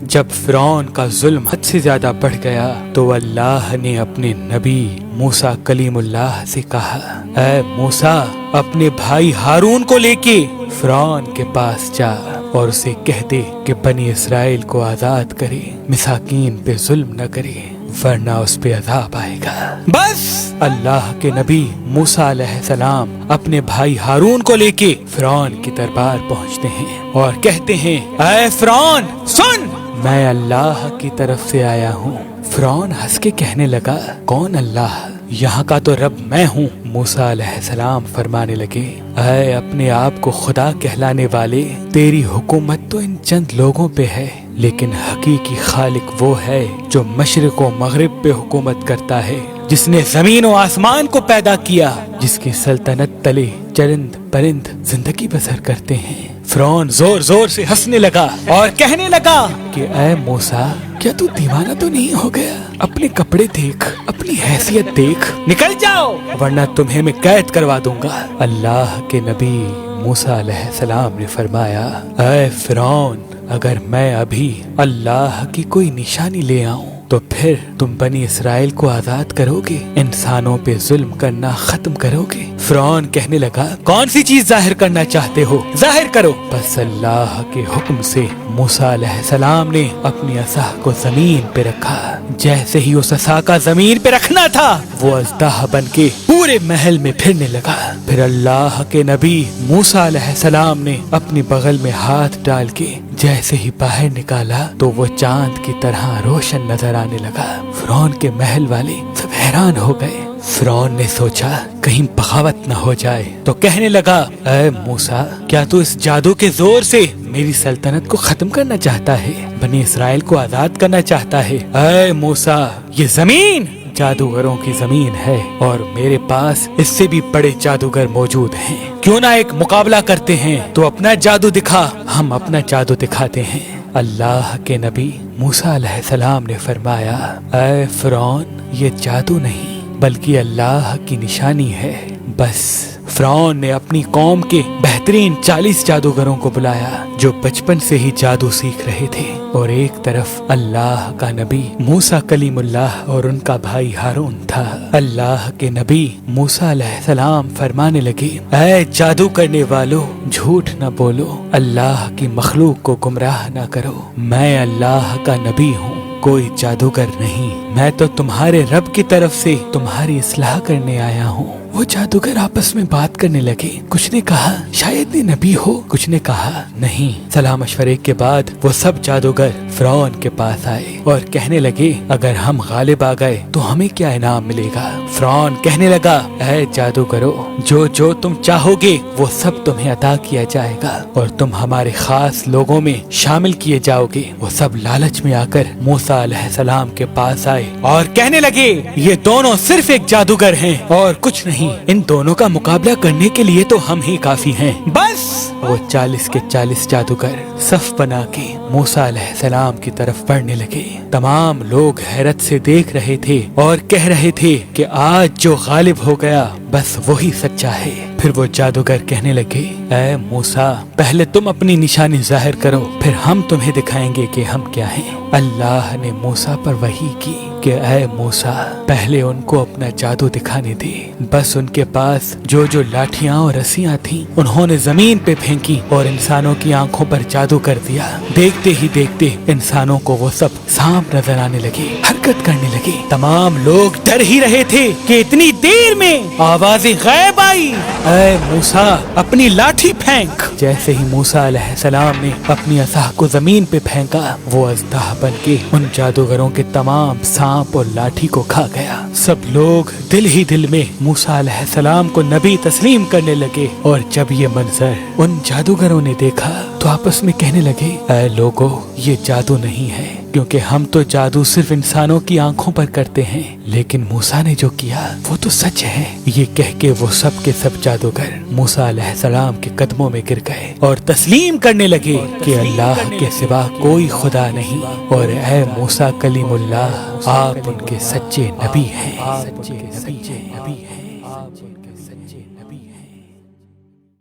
جب فرعون کا ظلم حد سے زیادہ بڑھ گیا تو اللہ نے اپنے نبی موسیٰ کلیم اللہ سے کہا، اے موسیٰ اپنے بھائی ہارون کو لے کے فرعون کے پاس جا اور اسے کہہ دے کہ بنی اسرائیل کو آزاد کرے، مساکین پہ ظلم نہ کرے ورنہ اس پہ عذاب آئے گا۔ بس اللہ کے نبی موسیٰ علیہ السلام اپنے بھائی ہارون کو لے کے فرعون کی دربار پہنچتے ہیں اور کہتے ہیں، اے فرعون سن، میں اللہ کی طرف سے آیا ہوں۔ فرعون ہنس کے کہنے لگا، کون اللہ؟ یہاں کا تو رب میں ہوں۔ موسیٰ علیہ السلام فرمانے لگے، اے اپنے آپ کو خدا کہلانے والے، تیری حکومت تو ان چند لوگوں پہ ہے، لیکن حقیقی خالق وہ ہے جو مشرق و مغرب پہ حکومت کرتا ہے، جس نے زمین و آسمان کو پیدا کیا، جس کی سلطنت تلے چرند پرند زندگی بسر کرتے ہیں۔ فرعون زور زور سے ہنسنے لگا اور کہنے لگا کہ اے موسیٰ، کیا تو دیوانہ تو نہیں ہو گیا؟ اپنے کپڑے دیکھ، اپنی حیثیت دیکھ، نکل جاؤ ورنہ تمہیں میں قید کروا دوں گا۔ اللہ کے نبی موسیٰ علیہ السلام نے فرمایا، اے فرعون، اگر میں ابھی اللہ کی کوئی نشانی لے آؤں تو پھر تم بنی اسرائیل کو آزاد کرو گے، انسانوں پہ ظلم کرنا ختم کرو گے؟ فرعون کہنے لگا، کون سی چیز ظاہر کرنا چاہتے ہو؟ ظاہر کرو۔ بس اللہ کے حکم سے موسیٰ علیہ السلام نے اپنی عصا کو زمین پہ رکھا۔ جیسے ہی اس عصا کا زمین پہ رکھنا تھا، وہ اژدہا بن کے پورے محل میں پھرنے لگا۔ پھر اللہ کے نبی موسیٰ علیہ السلام نے اپنی بغل میں ہاتھ ڈال کے جیسے ہی باہر نکالا تو وہ چاند کی طرح روشن نظر آنے لگا۔ فرعون کے محل والے سب حیران ہو گئے۔ فرعون نے سوچا کہیں بغاوت نہ ہو جائے تو کہنے لگا، اے موسیٰ، کیا تو اس جادو کے زور سے میری سلطنت کو ختم کرنا چاہتا ہے، بنی اسرائیل کو آزاد کرنا چاہتا ہے؟ اے موسیٰ، یہ زمین جادوگروں کی زمین ہے اور میرے پاس اس سے بھی بڑے جادوگر موجود ہیں، کیوں نہ ایک مقابلہ کرتے ہیں؟ تو اپنا جادو دکھا، ہم اپنا جادو دکھاتے ہیں۔ اللہ کے نبی موسیٰ علیہ السلام نے فرمایا، اے فرعون، یہ جادو نہیں بلکہ اللہ کی نشانی ہے۔ بس فرعون نے اپنی قوم کے بہترین 40 جادوگروں کو بلایا جو بچپن سے ہی جادو سیکھ رہے تھے، اور ایک طرف اللہ کا نبی موسیٰ کلیم اللہ اور ان کا بھائی ہارون تھا۔ اللہ کے نبی موسیٰ علیہ السلام فرمانے لگے، اے جادو کرنے والو، جھوٹ نہ بولو، اللہ کی مخلوق کو گمراہ نہ کرو، میں اللہ کا نبی ہوں، کوئی جادوگر نہیں، میں تو تمہارے رب کی طرف سے تمہاری اصلاح کرنے آیا ہوں۔ وہ جادوگر آپس میں بات کرنے لگے، کچھ نے کہا شاید یہ نبی ہو، کچھ نے کہا نہیں۔ صلاح مشورے کے بعد وہ سب جادوگر فرعون کے پاس آئے اور کہنے لگے، اگر ہم غالب آ گئے تو ہمیں کیا انعام ملے گا؟ فرعون کہنے لگا، اے جادوگرو، جو تم چاہو گے وہ سب تمہیں عطا کیا جائے گا اور تم ہمارے خاص لوگوں میں شامل کیے جاؤ گے۔ وہ سب لالچ میں آ کر موسیٰ علیہ السلام کے پاس آئے اور کہنے لگے، یہ دونوں صرف ایک جادوگر ہیں اور کچھ نہیں، ان دونوں کا مقابلہ کرنے کے لیے تو ہم ہی کافی ہیں۔ بس وہ 40 کے 40 جادوگر صف بنا کے موسیٰ علیہ السلام کی طرف بڑھنے لگے۔ تمام لوگ حیرت سے دیکھ رہے تھے اور کہہ رہے تھے کہ آج جو غالب ہو گیا بس وہی سچا ہے۔ پھر وہ جادوگر کہنے لگے، اے موسیٰ، پہلے تم اپنی نشانی ظاہر کرو، پھر ہم تمہیں دکھائیں گے کہ ہم کیا ہیں۔ اللہ نے موسیٰ پر وحی کی کہ اے موسیٰ، پہلے ان کو اپنا جادو دکھانے دے۔ بس ان کے پاس جو لاٹھیاں اور رسیاں تھیں انہوں نے زمین پہ پھینکی اور انسانوں کی آنکھوں پر جادو کر دیا۔ دیکھتے ہی دیکھتے انسانوں کو وہ سب سانپ نظر آنے لگے، حرکت کرنے لگے۔ تمام لوگ ڈر ہی رہے تھے کہ اتنی دیر میں آواز غیب آئی، اے موسیٰ، اپنی لاٹھی پھینک۔ جیسے ہی موسیٰ علیہ السلام نے اپنی عصا کو زمین پہ پھینکا، وہ اژدہا بن کے ان جادوگروں کے تمام سانپ اور لاٹھی کو کھا گیا۔ سب لوگ دل ہی دل میں موسیٰ علیہ السلام کو نبی تسلیم کرنے لگے، اور جب یہ منظر ان جادوگروں نے دیکھا تو آپس میں کہنے لگے، اے لوگو، یہ جادو نہیں ہے، کیونکہ ہم تو جادو صرف انسانوں کی آنکھوں پر کرتے ہیں، لیکن موسیٰ نے جو کیا وہ تو سچ ہے۔ یہ کہہ کے وہ سب کے سب جادوگر موسیٰ علیہ السلام کے قدموں میں گر گئے اور تسلیم کرنے لگے کہ اللہ کے سوا کوئی خدا نہیں، اور اے موسیٰ کلیم اللہ، آپ ان کے سچے نبی ہیں۔